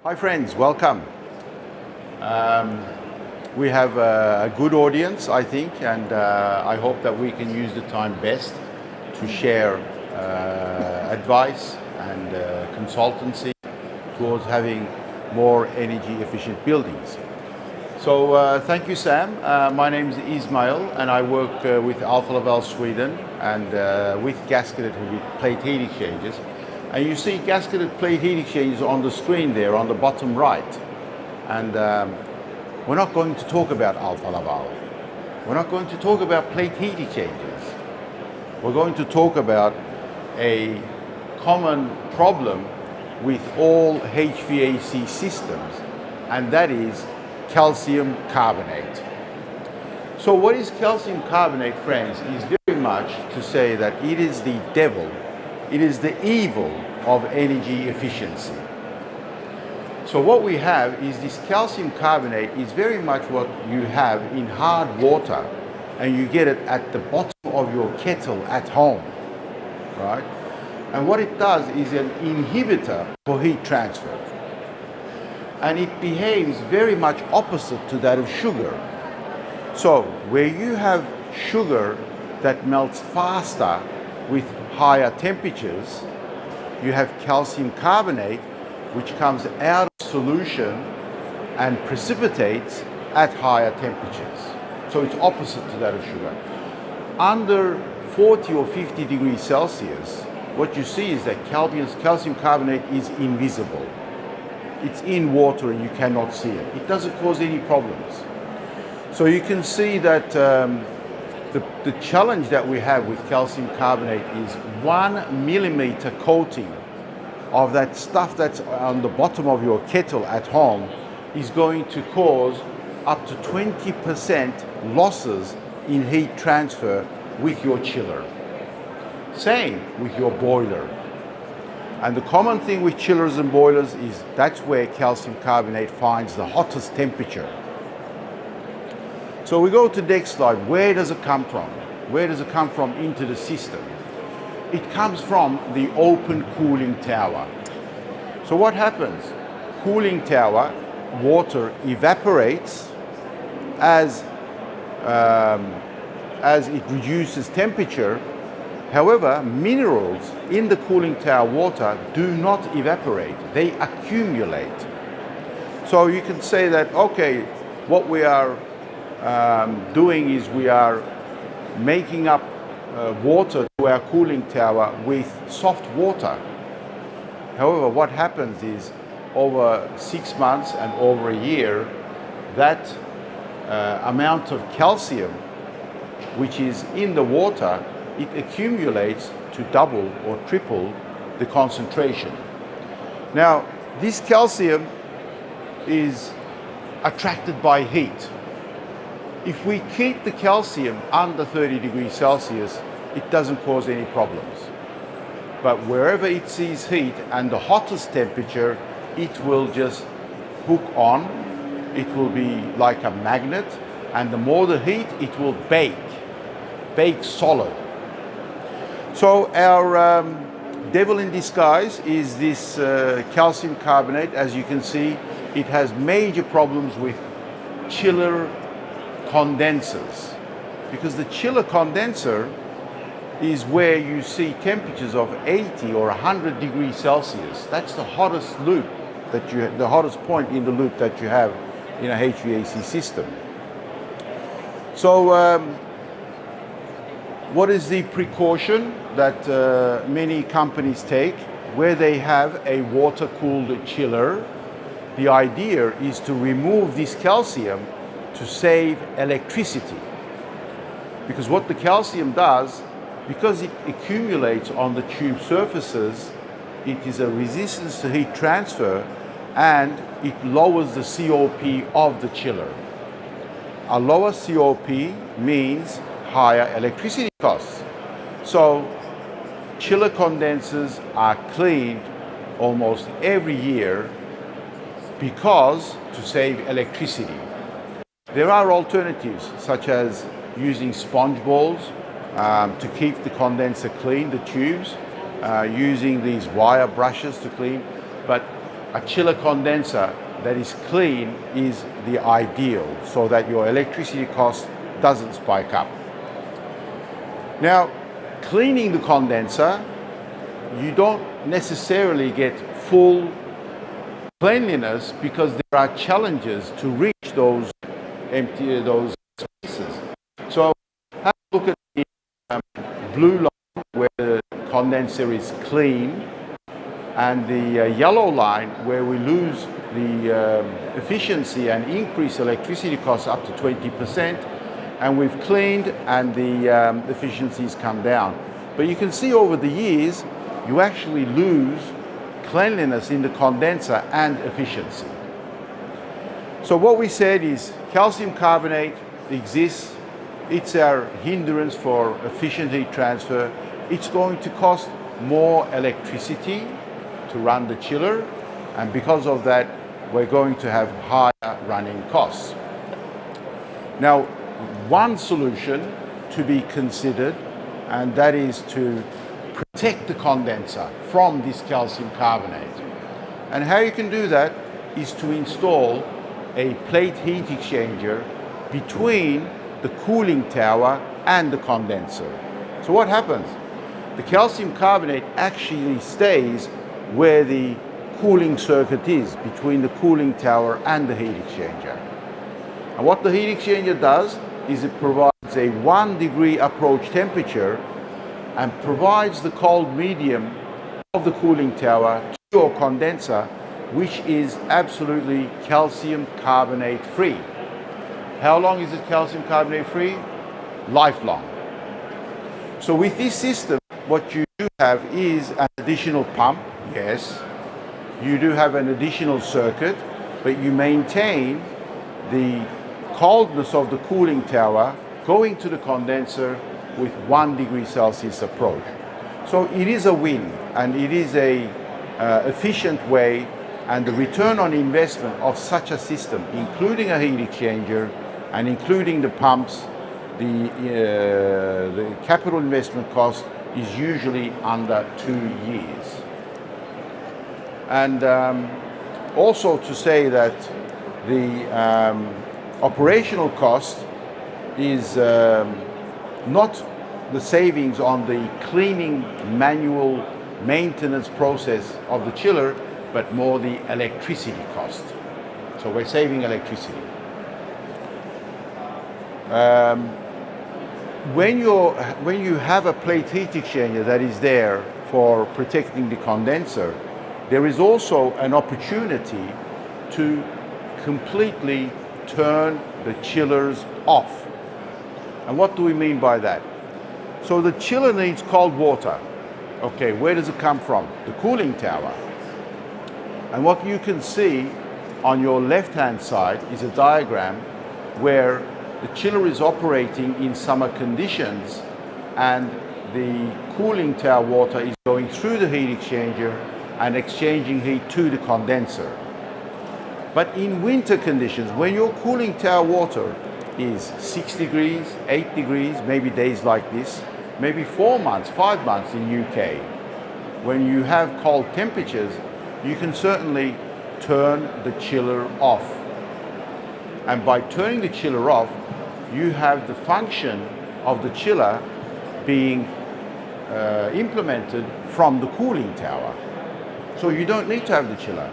Hi friends, welcome. We have a good audience, I think, and I hope that we can use the time best to share advice and consultancy towards having more energy efficient buildings. So thank you, Sam. My name is Ismail and I work with Alfa Laval Sweden and with gasketed plate heat exchangers. And you see gasketed plate heat exchangers on the screen there on the bottom right. And we're not going to talk about Alfa Laval. We're not going to talk about plate heat exchangers. We're going to talk about a common problem with all HVAC systems, and that is calcium carbonate. So what is calcium carbonate, friends, is very much to say that it is the devil, it is the evil of energy efficiency. So what we have is this calcium carbonate is very much what you have in hard water, and you get it at the bottom of your kettle at home, right? And what it does is an inhibitor for heat transfer. And it behaves very much opposite to that of sugar. So where you have sugar that melts faster with higher temperatures, you have calcium carbonate which comes out of solution and precipitates at higher temperatures. So it's opposite to that of sugar. Under 40 or 50 degrees Celsius, what you see is that calcium carbonate is invisible. It's in water and you cannot see it. It doesn't cause any problems. So you can see that the challenge that we have with calcium carbonate is 1 millimeter coating of that stuff that's on the bottom of your kettle at home is going to cause up to 20% losses in heat transfer with your chiller. Same with your boiler. And the common thing with chillers and boilers is that's where calcium carbonate finds the hottest temperature. So we go to the next slide. Where does it come from? Where does it come from into the system? It comes from the open cooling tower. So what happens? Cooling tower, water evaporates as it reduces temperature. However, minerals in the cooling tower water do not evaporate, they accumulate. So you can say that, okay, what we are doing is we are making up water to our cooling tower with soft water. However, what happens is over 6 months and over a year, that amount of calcium which is in the water, it accumulates to double or triple the concentration. Now, this calcium is attracted by heat. If we keep the calcium under 30 degrees Celsius, it doesn't cause any problems. But wherever it sees heat and the hottest temperature, it will just hook on. It will be like a magnet, and the more the heat, it will bake solid. So our devil in disguise is this calcium carbonate. As you can see, it has major problems with chiller condensers, because the chiller condenser is where you see temperatures of 80 or 100 degrees Celsius. That's the hottest loop the hottest point in the loop that you have in a HVAC system. So what is the precaution that many companies take where they have a water-cooled chiller? The idea is to remove this calcium to save electricity. Because what the calcium does, because it accumulates on the tube surfaces, it is a resistance to heat transfer and it lowers the COP of the chiller. A lower COP means higher electricity costs. So chiller condensers are cleaned almost every year because to save electricity. There are alternatives such as using sponge balls to keep the condenser clean, the tubes, using these wire brushes to clean. But a chiller condenser that is clean is the ideal, so that your electricity cost doesn't spike up. Now, cleaning the condenser, you don't necessarily get full cleanliness because there are challenges to reach those spaces. So have a look at the blue line where the condenser is clean, and the yellow line where we lose the efficiency and increase electricity costs up to 20%, and we've cleaned and the efficiencies come down. But you can see over the years, you actually lose cleanliness in the condenser and efficiency. So what we said is calcium carbonate exists. It's our hindrance for efficient heat transfer. It's going to cost more electricity to run the chiller, and because of that, we're going to have higher running costs. Now, one solution to be considered, and that is to protect the condenser from this calcium carbonate. And how you can do that is to install a plate heat exchanger between the cooling tower and the condenser. So what happens? The calcium carbonate actually stays where the cooling circuit is, between the cooling tower and the heat exchanger. And what the heat exchanger does is it provides a 1 degree approach temperature and provides the cold medium of the cooling tower to your condenser, which is absolutely calcium carbonate free. How long is it calcium carbonate free? Lifelong. So with this system, what you do have is an additional pump, yes. You do have an additional circuit, but you maintain the coldness of the cooling tower going to the condenser with 1 degree Celsius approach. So it is a win, and it is a efficient way, and the return on investment of such a system, including a heat exchanger and including the pumps, the capital investment cost is usually under 2 years. And also to say that the operational cost is not the savings on the cleaning manual maintenance process of the chiller, but more the electricity cost. So we're saving electricity. When you have a plate heat exchanger that is there for protecting the condenser, there is also an opportunity to completely turn the chillers off. And what do we mean by that? So the chiller needs cold water. Okay, where does it come from? The cooling tower. And what you can see on your left-hand side is a diagram where the chiller is operating in summer conditions and the cooling tower water is going through the heat exchanger and exchanging heat to the condenser. But in winter conditions, when your cooling tower water is 6 degrees, 8 degrees, maybe days like this, maybe 4 months, 5 months in UK, when you have cold temperatures, you can certainly turn the chiller off. And by turning the chiller off, you have the function of the chiller being implemented from the cooling tower. So you don't need to have the chiller.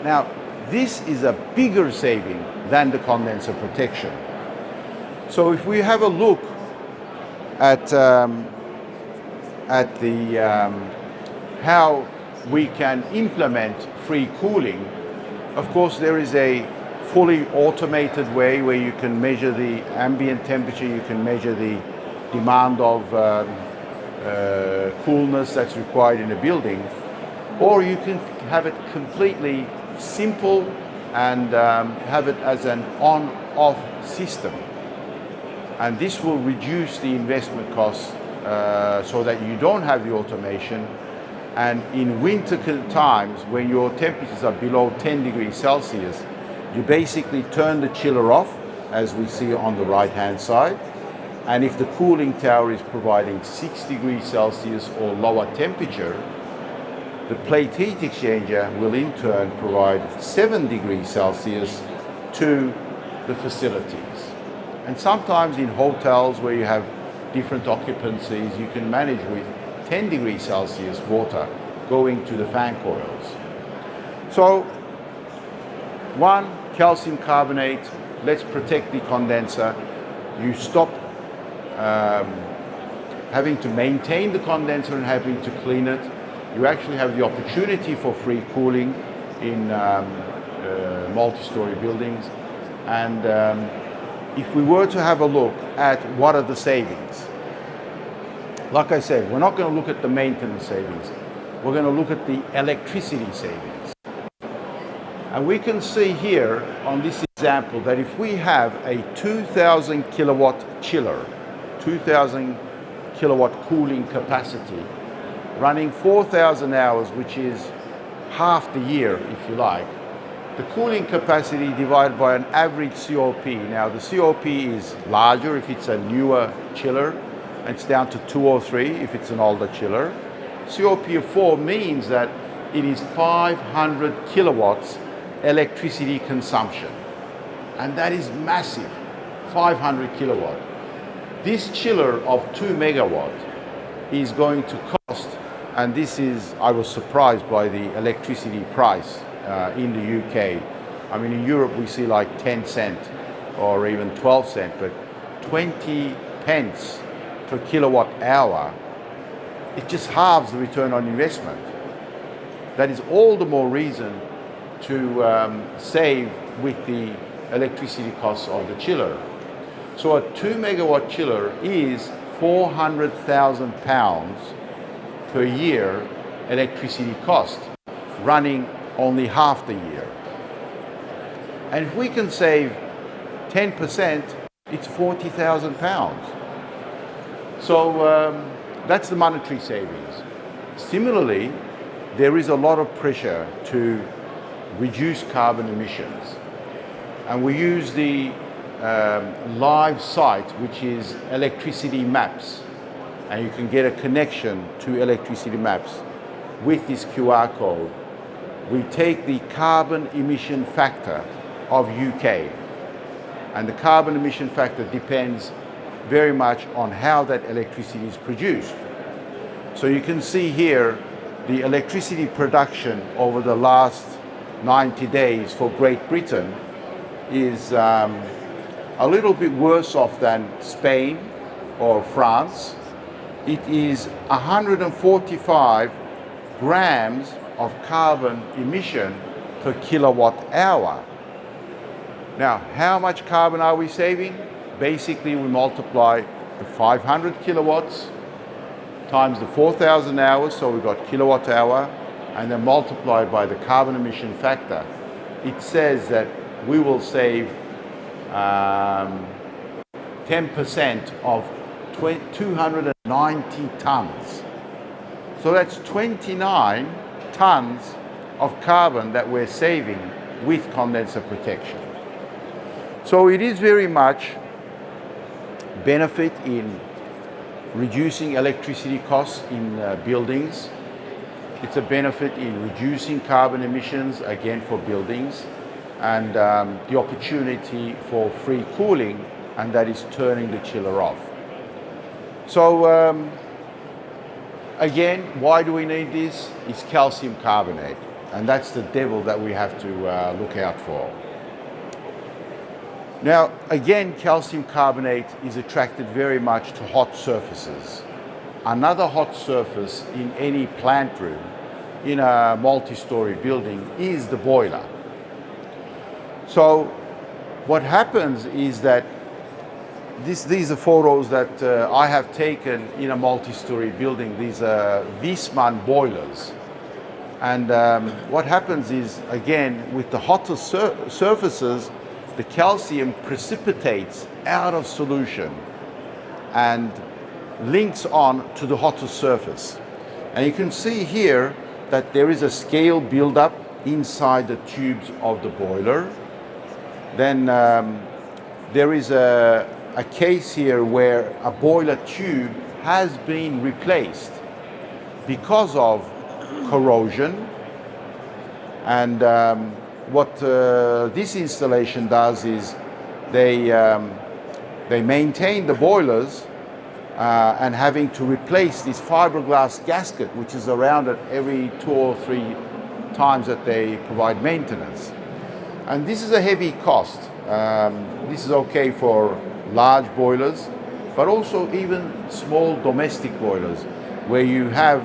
Now, this is a bigger saving than the condenser protection. So if we have a look at how we can implement free cooling, of course there is a fully automated way where you can measure the ambient temperature, you can measure the demand of coolness that's required in a building, or you can have it completely simple and have it as an on-off system. And this will reduce the investment costs so that you don't have the automation. And in winter times, when your temperatures are below 10 degrees Celsius, you basically turn the chiller off, as we see on the right-hand side. And if the cooling tower is providing 6 degrees Celsius or lower temperature, The plate heat exchanger will in turn provide 7 degrees Celsius to the facilities. And sometimes in hotels where you have different occupancies, you can manage with 10 degrees Celsius water going to the fan coils. So, one, calcium carbonate, let's protect the condenser. You stop having to maintain the condenser and having to clean it. You actually have the opportunity for free cooling in multi-story buildings. And if we were to have a look at what are the savings, like I said, we're not going to look at the maintenance savings. We're going to look at the electricity savings. And we can see here on this example that if we have a 2,000 kilowatt chiller, 2,000 kilowatt cooling capacity, running 4,000 hours, which is half the year, if you like, the cooling capacity divided by an average COP. Now the COP is larger if it's a newer chiller, and it's down to 2 or 3 if it's an older chiller. COP of 4 means that it is 500 kilowatts electricity consumption. And that is massive, 500 kilowatt. This chiller of 2 megawatt is going to cost, and this is, I was surprised by the electricity price in the UK. I mean, in Europe we see like 10 cent or even 12 cent, but 20 pence per kilowatt hour, it just halves the return on investment. That is all the more reason to save with the electricity costs of the chiller. So a 2 megawatt chiller is 400,000 pounds per year electricity cost, running only half the year. And if we can save 10%, it's 40,000 pounds. So that's the monetary savings. Similarly, there is a lot of pressure to reduce carbon emissions. And we use the live site, which is Electricity Maps. And you can get a connection to Electricity Maps with this QR code. We take the carbon emission factor of UK. And the carbon emission factor depends very much on how that electricity is produced. So you can see here the electricity production over the last 90 days for Great Britain is a little bit worse off than Spain or France. It is 145 grams of carbon emission per kilowatt hour. Now, how much carbon are we saving? Basically, we multiply the 500 kilowatts times the 4,000 hours, so we've got kilowatt hour, and then multiplied by the carbon emission factor. It says that we will save 10% of 290 tons. So that's 29 tons of carbon that we're saving with condenser protection. So it is very much benefit in reducing electricity costs in buildings. It's a benefit in reducing carbon emissions, again, for buildings, and the opportunity for free cooling, and that is turning the chiller off. So again, why do we need this? It's calcium carbonate, and that's the devil that we have to look out for. Now, again, calcium carbonate is attracted very much to hot surfaces. Another hot surface in any plant room, in a multi-story building, is the boiler. So what happens is that these are photos that I have taken in a multi-story building. These are Viessmann boilers. And what happens is, again, with the hotter surfaces, the calcium precipitates out of solution and links on to the hotter surface. And you can see here that there is a scale buildup inside the tubes of the boiler. Then there is a case here where a boiler tube has been replaced because of corrosion. And what this installation does is they maintain the boilers and having to replace this fiberglass gasket, which is around it every 2 or 3 times that they provide maintenance. And this is a heavy cost. This is okay for large boilers, but also even small domestic boilers where you have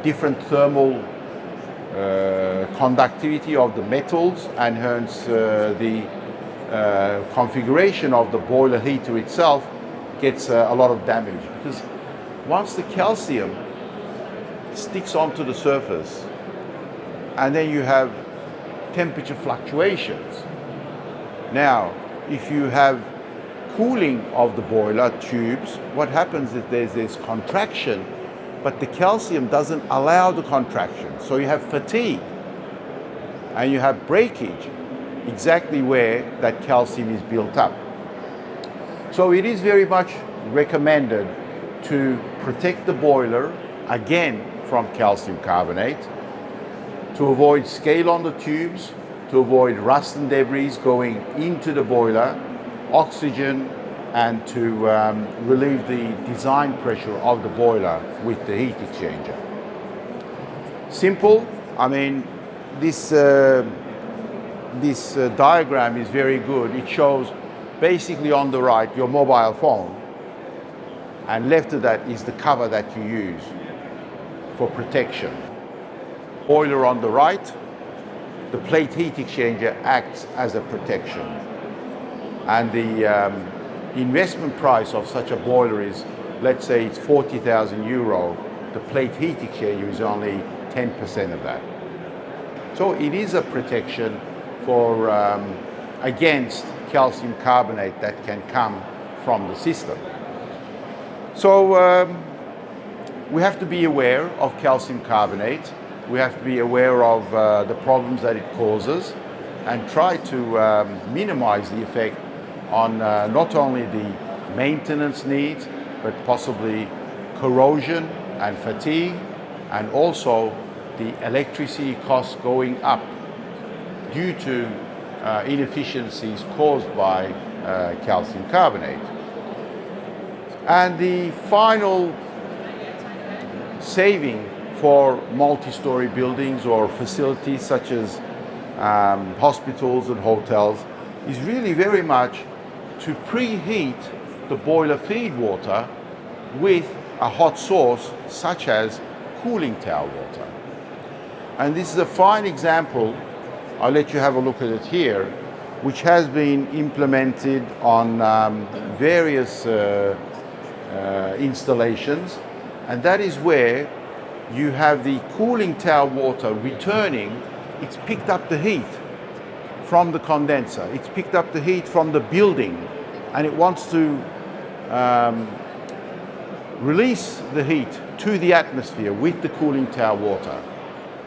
different thermal conductivity of the metals, and hence the configuration of the boiler heater itself gets a lot of damage, because once the calcium sticks onto the surface and then you have temperature fluctuations. Now, if you have cooling of the boiler tubes, what happens is there's this contraction, but the calcium doesn't allow the contraction. So you have fatigue and you have breakage exactly where that calcium is built up. So it is very much recommended to protect the boiler again from calcium carbonate, to avoid scale on the tubes, to avoid rust and debris going into the boiler, oxygen, and to relieve the design pressure of the boiler with the heat exchanger. Simple. I mean, this diagram is very good. It shows basically on the right your mobile phone, and left of that is the cover that you use for protection. Boiler on the right, the plate heat exchanger acts as a protection. And the investment price of such a boiler is, let's say it's 40,000 euro, the plate heat exchanger is only 10% of that. So it is a protection for against calcium carbonate that can come from the system. So we have to be aware of calcium carbonate. We have to be aware of the problems that it causes and try to minimize the effect on not only the maintenance needs, but possibly corrosion and fatigue, and also the electricity costs going up due to inefficiencies caused by calcium carbonate. And the final saving for multi-story buildings or facilities such as hospitals and hotels is really very much to preheat the boiler feed water with a hot source such as cooling tower water. And this is a fine example, I'll let you have a look at it here, which has been implemented on various installations, and that is where you have the cooling tower water returning. It's picked up the heat from the condenser, it's picked up the heat from the building, and it wants to release the heat to the atmosphere with the cooling tower water.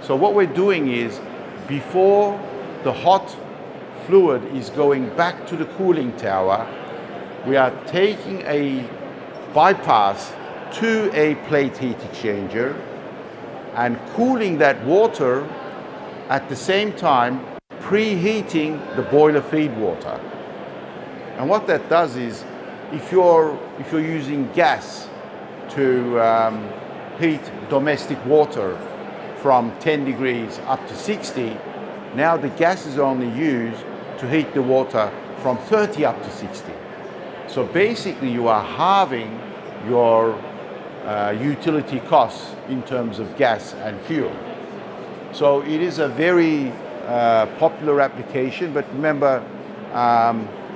So what we're doing is, before the hot fluid is going back to the cooling tower, we are taking a bypass to a plate heat exchanger and cooling that water, at the same time preheating the boiler feed water. And what that does is, if you're using gas to heat domestic water from 10 degrees up to 60, now the gas is only used to heat the water from 30 up to 60. So basically you are halving your utility costs in terms of gas and fuel. So it is a very popular application, but remember,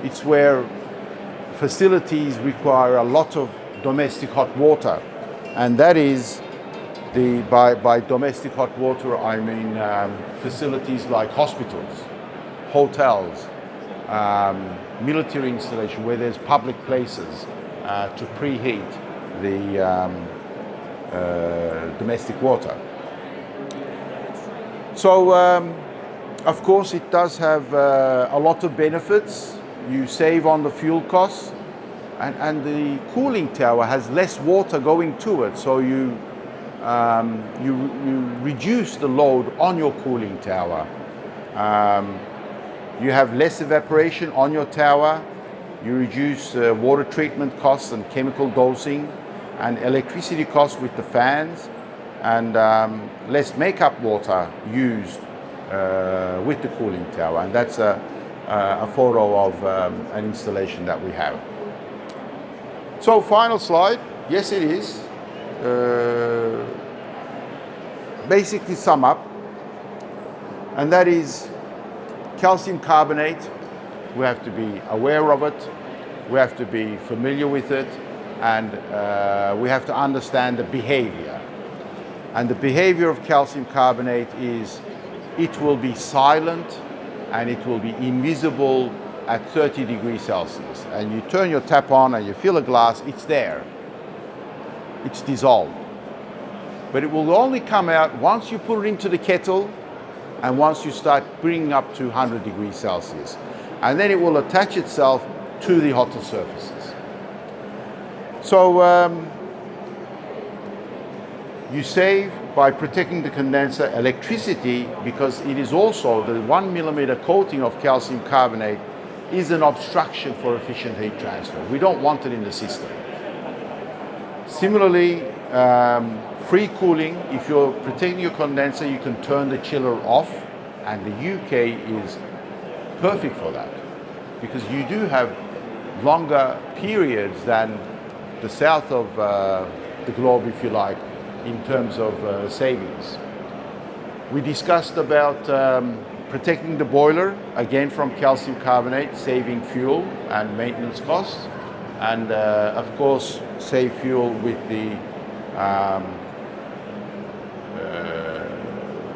it's where facilities require a lot of domestic hot water, and that is by domestic hot water I mean facilities like hospitals, hotels, military installation where there's public places to preheat the domestic water. So of course it does have a lot of benefits. You save on the fuel costs, and the cooling tower has less water going to it, so you you reduce the load on your cooling tower. You have less evaporation on your tower. You reduce water treatment costs and chemical dosing and electricity costs with the fans, and less makeup water used with the cooling tower. And that's a photo of an installation that we have. So final slide. Yes, it is. Basically sum up, and that is calcium carbonate. We have to be aware of it, we have to be familiar with it, and we have to understand the behavior. And the behavior of calcium carbonate is it will be silent and it will be invisible at 30 degrees Celsius. And you turn your tap on and you fill a glass, it's there. It's dissolved. But it will only come out once you put it into the kettle and once you start bringing up to 100 degrees Celsius. And then it will attach itself to the hotter surfaces. So you save by protecting the condenser electricity, because it is also the 1 millimeter coating of calcium carbonate is an obstruction for efficient heat transfer. We don't want it in the system. Similarly, free cooling, if you're protecting your condenser, you can turn the chiller off, and the UK is perfect for that, because you do have longer periods than the south of the globe, if you like, in terms of savings. We discussed about protecting the boiler, again from calcium carbonate, saving fuel and maintenance costs, and of course save fuel with the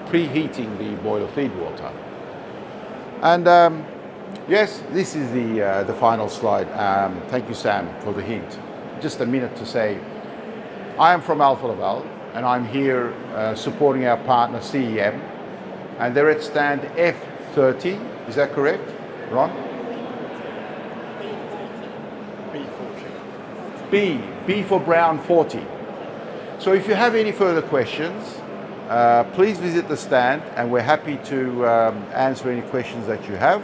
preheating the boiler feed water. And yes, this is the final slide. Thank you, Sam, for the hint. Just a minute to say, I am from Alfa Laval, and I'm here supporting our partner CEM, and they're at stand F30. Is that correct, Ron? B for Brown 40. So if you have any further questions, please visit the stand, and we're happy to answer any questions that you have.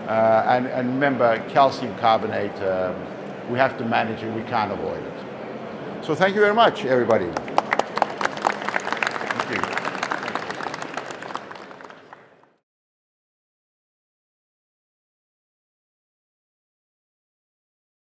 And remember, calcium carbonate, we have to manage it, we can't avoid it. So thank you very much, everybody.